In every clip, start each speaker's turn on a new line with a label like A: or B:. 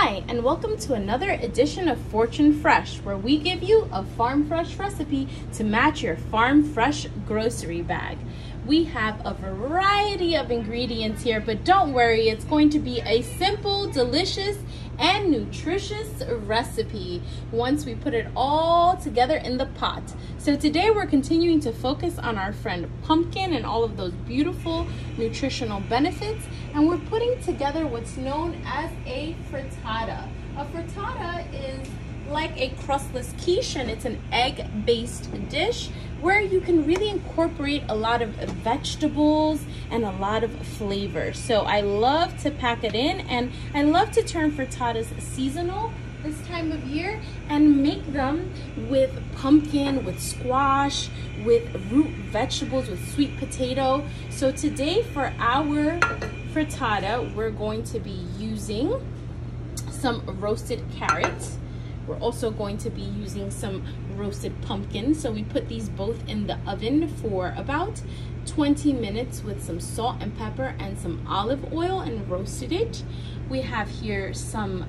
A: Hi, and welcome to another edition of Fortune Fresh, where we give you a farm fresh recipe to match your farm fresh grocery bag. We have a variety of ingredients here, but don't worry, it's going to be a simple, delicious, and nutritious recipe once we put it all together in the pot. So today we're continuing to focus on our friend pumpkin and all of those beautiful nutritional benefits, and we're putting together what's known as a frittata. A frittata is like a crustless quiche, and it's an egg-based dish where you can really incorporate a lot of vegetables and a lot of flavor. So I love to pack it in, and I love to turn frittatas seasonal this time of year and make them with pumpkin, with squash, with root vegetables, with sweet potato. So today for our frittata, we're going to be using some roasted carrots. We're also going to be using some roasted pumpkin. So we put these both in the oven for about 20 minutes with some salt and pepper and some olive oil and roasted it. We have here some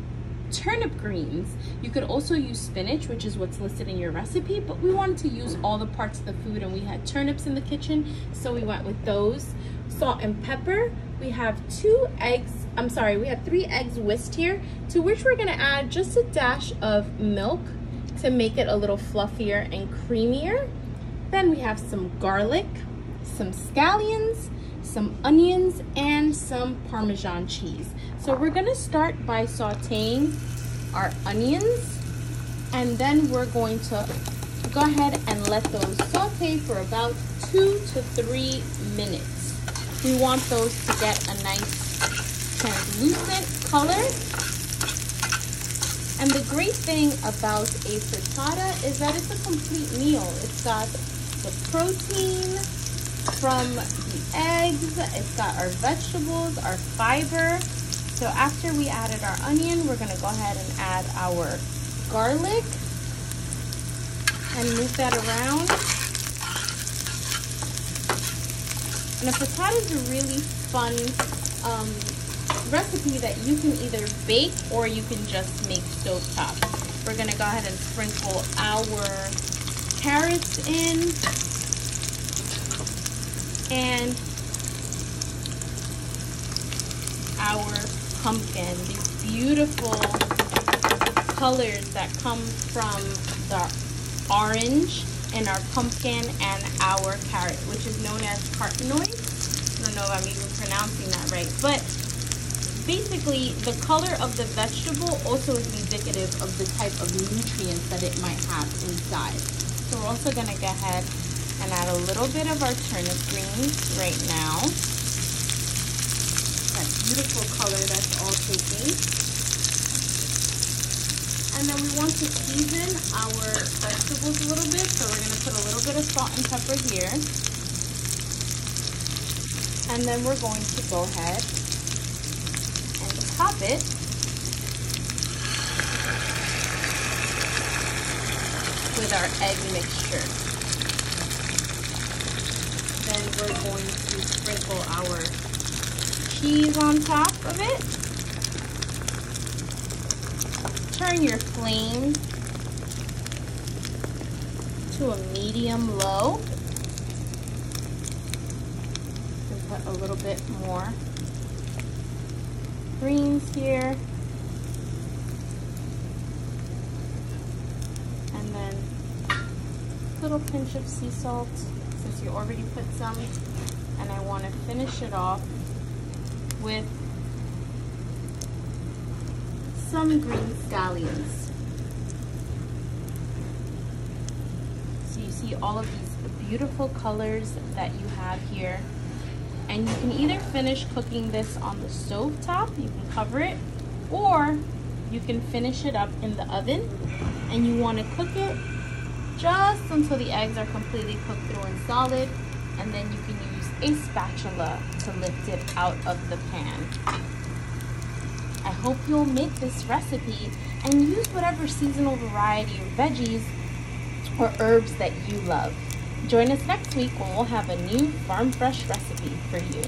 A: turnip greens. You could also use spinach, which is what's listed in your recipe, but we wanted to use all the parts of the food, and we had turnips in the kitchen, so we went with those. Salt and pepper. We have we have 3 eggs whisked here, to which we're gonna add just a dash of milk to make it a little fluffier and creamier. Then we have some garlic, some scallions, some onions, and some Parmesan cheese. So we're gonna start by sauteing our onions, and then we're going to go ahead and let those saute for about 2 to 3 minutes. We want those to get a nice translucent color. And the great thing about a frittata is that it's a complete meal. It's got the protein from the eggs, it's got our vegetables, our fiber. So after we added our onion, we're gonna go ahead and add our garlic and move that around. And a frittata is a really fun recipe that you can either bake or you can just make stovetop. We're gonna go ahead and sprinkle our carrots in and our pumpkin. These beautiful colors that come from the orange in our pumpkin and our carrot, which is known as carotenoids. I don't know if I'm even pronouncing that right, but basically the color of the vegetable also is indicative of the type of nutrients that it might have inside. So we're also going to go ahead and add a little bit of our turnip greens right now. That beautiful color that's all taking. And then we want to season our vegetables a little bit, so we're going to put a little bit of salt and pepper here. And then we're going to go ahead and top it with our egg mixture. Then we're going to sprinkle our cheese on top of it. Turn your flame to a medium low. And put a little bit more greens here. And then a little pinch of sea salt, since you already put some. And I want to finish it off with some green scallions. So you see all of these beautiful colors that you have here, and you can either finish cooking this on the stove top, you can cover it, or you can finish it up in the oven, and you want to cook it just until the eggs are completely cooked through and solid, and then you can use a spatula to lift it out of the pan. I hope you'll make this recipe and use whatever seasonal variety of veggies or herbs that you love. Join us next week when we'll have a new farm fresh recipe for you.